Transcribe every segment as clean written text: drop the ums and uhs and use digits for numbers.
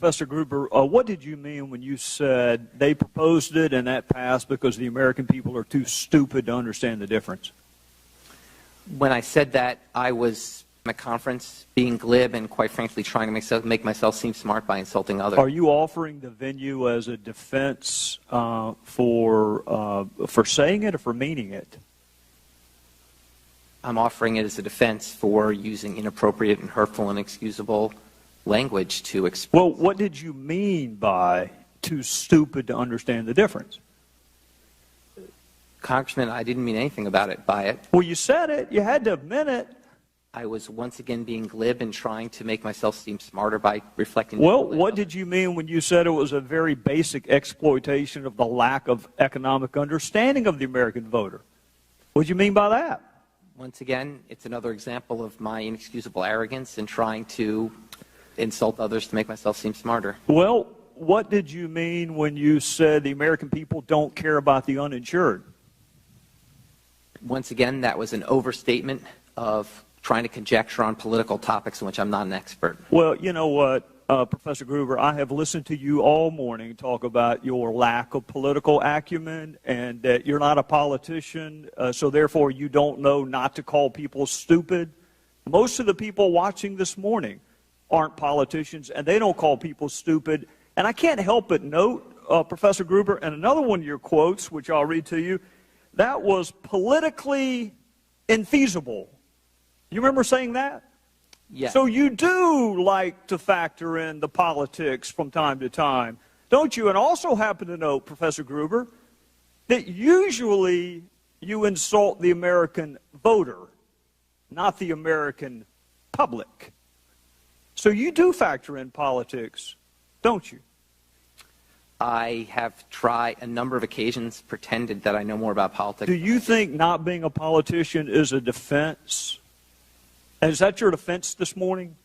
Professor Gruber, what did you mean when you said they proposed it and that passed because the American people are too stupid to understand the difference? When I said that, I was at a conference being glib and, quite frankly, trying to make myself seem smart by insulting others. Are you offering the venue as a defense for saying it or for meaning it? I'm offering it as a defense for using inappropriate and hurtful and inexcusable language to express. Well, what did you mean by too stupid to understand the difference? Congressman, I didn't mean anything about it by it. Well, you said it. You had to admit it. I was once again being glib and trying to make myself seem smarter by reflecting. Well, what did you mean when you said it was a very basic exploitation of the lack of economic understanding of the American voter? What did you mean by that? Once again, it's another example of my inexcusable arrogance in trying to insult others to make myself seem smarter. Well, what did you mean when you said the American people don't care about the uninsured? Once again, that was an overstatement of trying to conjecture on political topics in which I'm not an expert. Well, you know what, Professor Gruber, I have listened to you all morning talk about your lack of political acumen and that you're not a politician, so therefore you don't know not to call people stupid. Most of the people watching this morning aren't politicians, and they don't call people stupid. And I can't help but note, Professor Gruber, and another one of your quotes, which I'll read to you, that was politically infeasible. You remember saying that? Yes. So you do like to factor in the politics from time to time, don't you? And also happen to know, Professor Gruber, that usually you insult the American voter, not the American public. So you do factor in politics, don't you? I have tried a number of occasions, pretended that I know more about politics. Do you think not being a politician is a defense? And is that your defense this morning?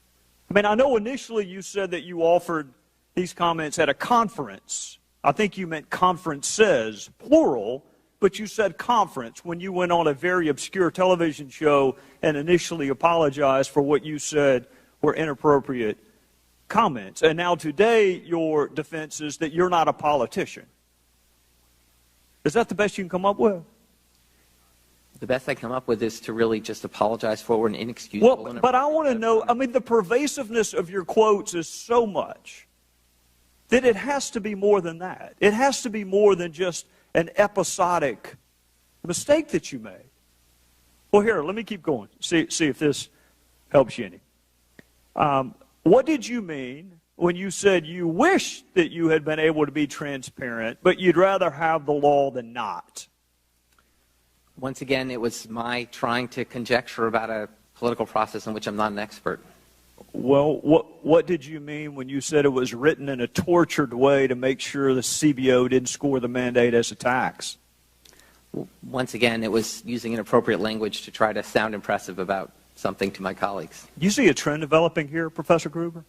I mean, I know initially you said that you offered these comments at a conference. I think you meant conferences, plural, but you said conference when you went on a very obscure television show and initially apologized for what you said were inappropriate comments. And now today your defense is that you're not a politician. Is that the best you can come up with? The best I come up with is to really just apologize for an inexcusable. Well, but I want to know, I mean, the pervasiveness of your quotes is so much that it has to be more than that. It has to be more than just an episodic mistake that you made. Well, here, let me keep going. See if this helps you any. What did you mean when you said you wish that you had been able to be transparent, but you'd rather have the law than not? Once again, it was my trying to conjecture about a political process in which I'm not an expert. Well, what did you mean when you said it was written in a tortured way to make sure the CBO didn't score the mandate as a tax? Once again, it was using inappropriate language to try to sound impressive about something to my colleagues. Do you see a trend developing here, Professor Gruber?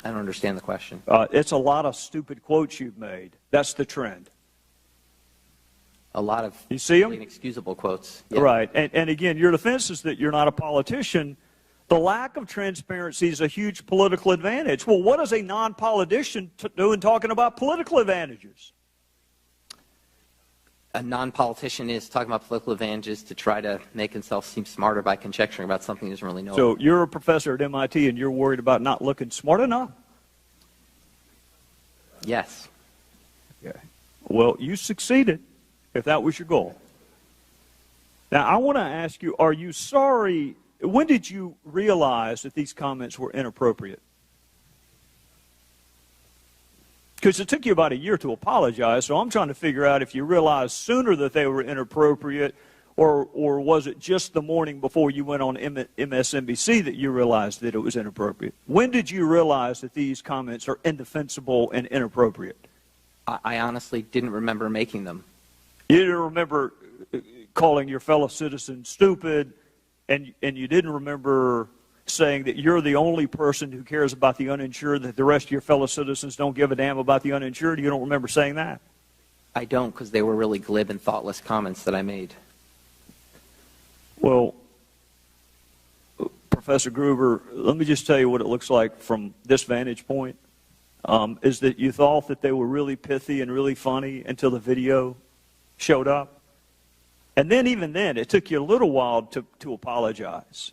I don't understand the question. It's a lot of stupid quotes you've made. That's the trend. A lot of you see them? Inexcusable quotes. Yeah. Right. And again, your defense is that you're not a politician. The lack of transparency is a huge political advantage. Well, what does a non-politician do in talking about political advantages? A non-politician is talking about political advantages to try to make himself seem smarter by conjecturing about something he doesn't really know. So you're a professor at MIT and you're worried about not looking smart enough? Yes. Okay. Well, you succeeded, if that was your goal. Now, I want to ask you, are you sorry? When did you realize that these comments were inappropriate? Because it took you about a year to apologize, so I'm trying to figure out if you realized sooner that they were inappropriate, or was it just the morning before you went on MSNBC that you realized that it was inappropriate? When did you realize that these comments are indefensible and inappropriate? I honestly didn't remember making them. You didn't remember calling your fellow citizens stupid, and you didn't remember saying that you're the only person who cares about the uninsured, that the rest of your fellow citizens don't give a damn about the uninsured? You don't remember saying that? I don't, because they were really glib and thoughtless comments that I made. Well, Professor Gruber, let me just tell you what it looks like from this vantage point, is that you thought that they were really pithy and really funny until the video showed up. And then even then, it took you a little while to apologize.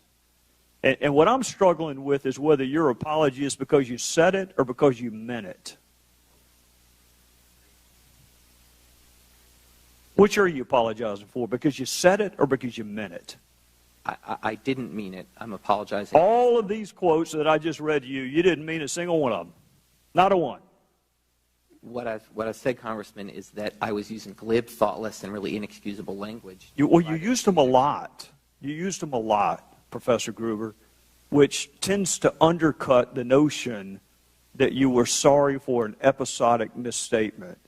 And what I'm struggling with is whether your apology is because you said it or because you meant it. Which are you apologizing for? Because you said it or because you meant it? I didn't mean it. I'm apologizing. All of these quotes that I just read to you, you didn't mean a single one of them. Not a one. What I've said, Congressman, is that I was using glib, thoughtless, and really inexcusable language. You used them a lot. You used them a lot, Professor Gruber, which tends to undercut the notion that you were sorry for an episodic misstatement.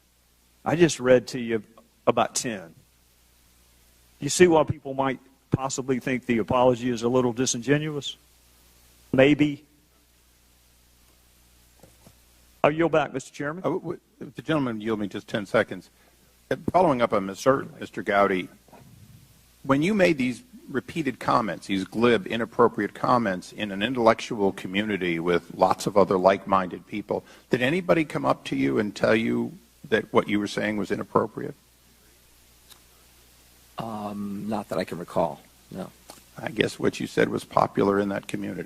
I just read to you about 10. You see why people might possibly think the apology is a little disingenuous? Maybe. I'll yield back, Mr. Chairman. If the gentleman yield me just 10 seconds. Following up on Mr. Gowdy, when you made these repeated comments, these glib, inappropriate comments in an intellectual community with lots of other like-minded people, did anybody come up to you and tell you that what you were saying was inappropriate? Not that I can recall, no. I guess what you said was popular in that community.